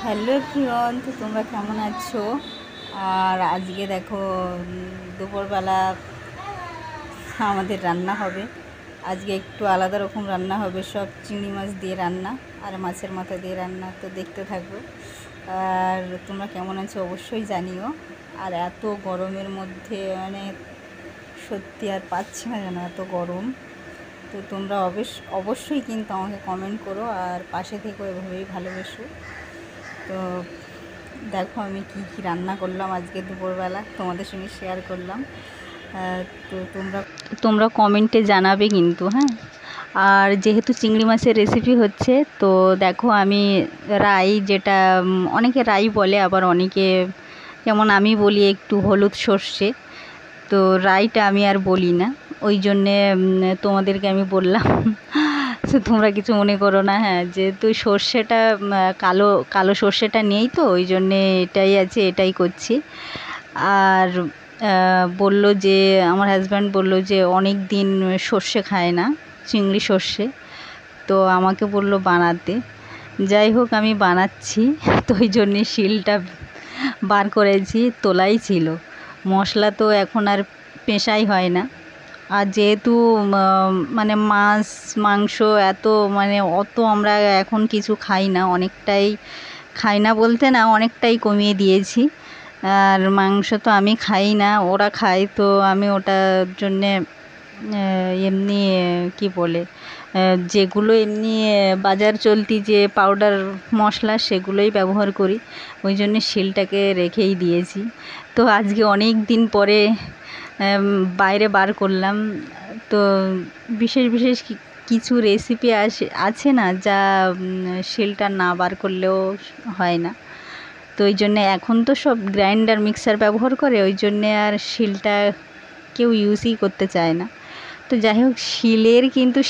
Hello everyone, তো তোমরা কেমন আছো? আর আজকে দেখো দুপুরবেলা আমাদের রান্না হবে। আজকে একটু আলাদা রকম রান্না হবে, সব চিংড়ি মাছ দিয়ে রান্না আর মাছের মাথা দিয়ে রান্না। তো দেখতে থাকবো। আর তোমরা কেমন আছো অবশ্যই জানিও। আর এত গরমের মধ্যে সত্যি আর পাচ্ছি না যেন, এত গরম। তো তোমরা অবশ্যই কিন্তু আমাকে কমেন্ট করো আর পাশে থেকেও এভাবেই ভালোবেসো। তো দেখো আমি কি কি রান্না করলাম আজকে দুপুরবেলা, তোমাদের সঙ্গে শেয়ার করলাম। তো তোমরা কমেন্টে জানাবে কিন্তু, হ্যাঁ। আর যেহেতু চিংড়ি মাছের রেসিপি হচ্ছে, তো দেখো আমি রাই, যেটা অনেকে রাই বলে, আবার অনেকে যেমন আমি বলি একটু হলুদ সর্ষে, তো রাইটা আমি আর বলি না, ওই জন্যে তোমাদেরকে আমি বললাম। তো তোমরা কিছু মনে করো না, হ্যাঁ, যেহেতু সর্ষেটা কালো কালো সর্ষেটা নেই, তো ওই জন্যে এটাই আছে, এটাই করছি। আর বললো যে আমার হাজব্যান্ড বললো যে অনেক দিন সর্ষে খায় না, চিংড়ি সর্ষে, তো আমাকে বললো বানাতে। যাই হোক আমি বানাচ্ছি। তো ওই জন্যে শিলটা বার করেছি, তোলাই ছিল। মশলা তো এখন আর পেশাই হয় না। আর যেহেতু মাছ মাংস অত আমরা এখন কিছু খাই না, অনেকটাই খাই না বলতে না, অনেকটাই কমিয়ে দিয়েছি। আর মাংস তো আমি খাই না, ওরা খায়, তো আমি ওটার জন্যে এমনি কি বলে, যেগুলো এমনি বাজার চলতি যে পাউডার মশলা, সেগুলোই ব্যবহার করি। ওই জন্যে শিলটাকে রেখেই দিয়েছি। তো আজকে অনেক দিন পরে বাইরে বার করলাম। তো বিশেষ বিশেষ কিছু রেসিপি আছে না, যা শিলটা না বার করলেও হয় না। তো ওই জন্যে এখন তো সব গ্রাইন্ডার মিক্সার ব্যবহার করে, ওই জন্যে আর শিলটা কেউ ইউজই করতে চায় না। তো যাই হোক, শিলের কিন্তু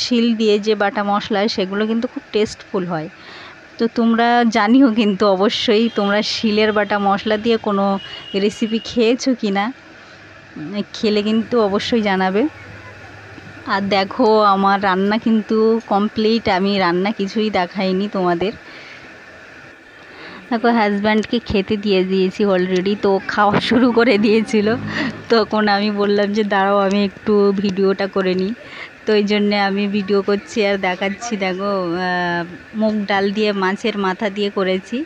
শিল দিয়ে যে বাটা মশলা, সেগুলো কিন্তু খুব টেস্টফুল হয়। তো তোমরা জানিও কিন্তু অবশ্যই, তোমরা শিলের বাটা মশলা দিয়ে কোনো রেসিপি খেয়েছো কি না, খেলে কিন্তু অবশ্যই জানাবে। আর দেখো আমার রান্না কিন্তু কমপ্লিট, আমি রান্না কিছুই দেখাইনি তোমাদের। দেখো হাজব্যান্ডকে খেতে দিয়ে দিয়েছি অলরেডি, তো খাওয়া শুরু করে দিয়েছিল। তখন আমি বললাম যে দাঁড়াও আমি একটু ভিডিওটা করে নিই। তো এই জন্যে আমি ভিডিও করছি আর দেখাচ্ছি। দেখো মুগ ডাল দিয়ে মাছের মাথা দিয়ে করেছি।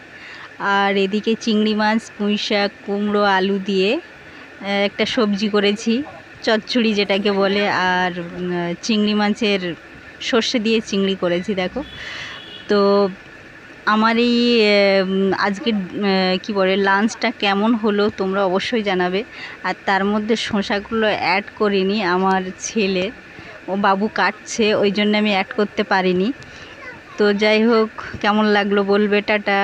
আর এদিকে চিংড়ি মাছ, পুঁই শাক, কুমড়ো, আলু দিয়ে একটা সবজি করেছি, চচ্চড়ি যেটাকে বলে। আর চিংড়ি মাছের সর্ষে দিয়ে চিংড়ি করেছি। দেখো, তো আমার এই আজকের কি বলে লাঞ্চটা কেমন হলো তোমরা অবশ্যই জানাবে। আর তার মধ্যে শসাগুলো অ্যাড করিনি, আমার ছেলে ও বাবু কাটছে, ওই জন্য আমি অ্যাড করতে পারিনি। তো যাই হোক, কেমন লাগলো বলবে। টাটা।